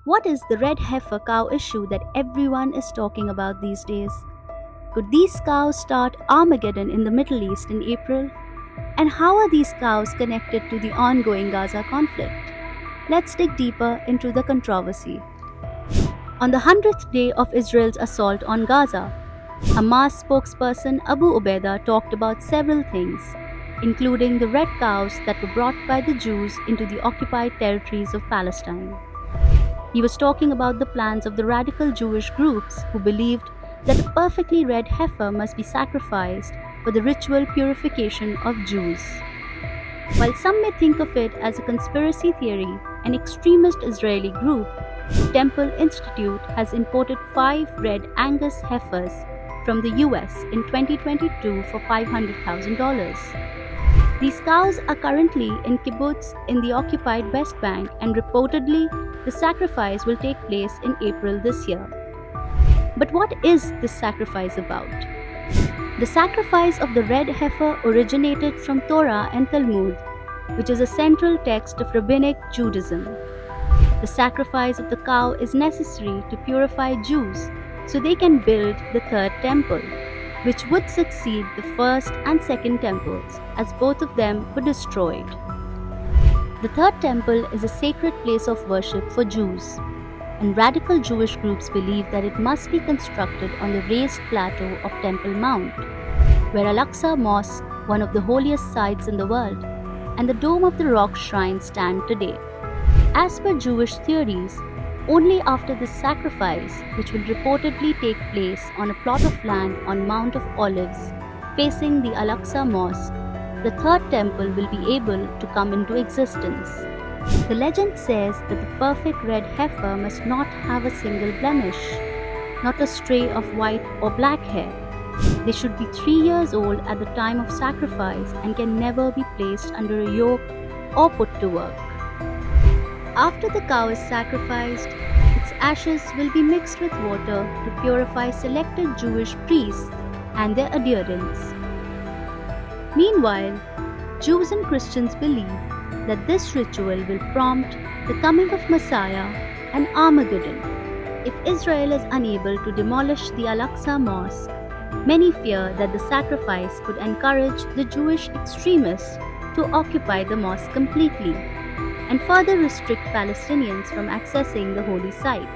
What is the red heifer cow issue that everyone is talking about these days? Could these cows start Armageddon in the Middle East in April? And how are these cows connected to the ongoing Gaza conflict? Let's dig deeper into the controversy. On the 100th day of Israel's assault on Gaza, Hamas spokesperson Abu Ubaidah talked about several things, including the red cows that were brought by the Jews into the occupied territories of Palestine. He was talking about the plans of the radical Jewish groups who believed that a perfectly red heifer must be sacrificed for the ritual purification of Jews. While some may think of it as a conspiracy theory, an extremist Israeli group, the Temple Institute, has imported 5 red Angus heifers from the US in 2022 for $500,000. These cows are currently in kibbutz in the occupied West Bank, and reportedly the sacrifice will take place in April this year. But what is this sacrifice about? The sacrifice of the red heifer originated from Torah and Talmud, which is a central text of Rabbinic Judaism. The sacrifice of the cow is necessary to purify Jews so they can build the third temple, which would succeed the first and second temples, as both of them were destroyed. The third temple is a sacred place of worship for Jews, and radical Jewish groups believe that it must be constructed on the raised plateau of Temple Mount, where Al-Aqsa Mosque, one of the holiest sites in the world, and the Dome of the Rock shrine stand today. As per Jewish theories, only after this sacrifice, which will reportedly take place on a plot of land on Mount of Olives facing the Al-Aqsa Mosque, the third temple will be able to come into existence. The legend says that the perfect red heifer must not have a single blemish, not a stray of white or black hair. They should be 3 years old at the time of sacrifice and can never be placed under a yoke or put to work. After the cow is sacrificed, its ashes will be mixed with water to purify selected Jewish priests and their adherents. Meanwhile, Jews and Christians believe that this ritual will prompt the coming of Messiah and Armageddon. If Israel is unable to demolish the Al-Aqsa Mosque, many fear that the sacrifice could encourage the Jewish extremists to occupy the mosque completely and further restrict Palestinians from accessing the holy site.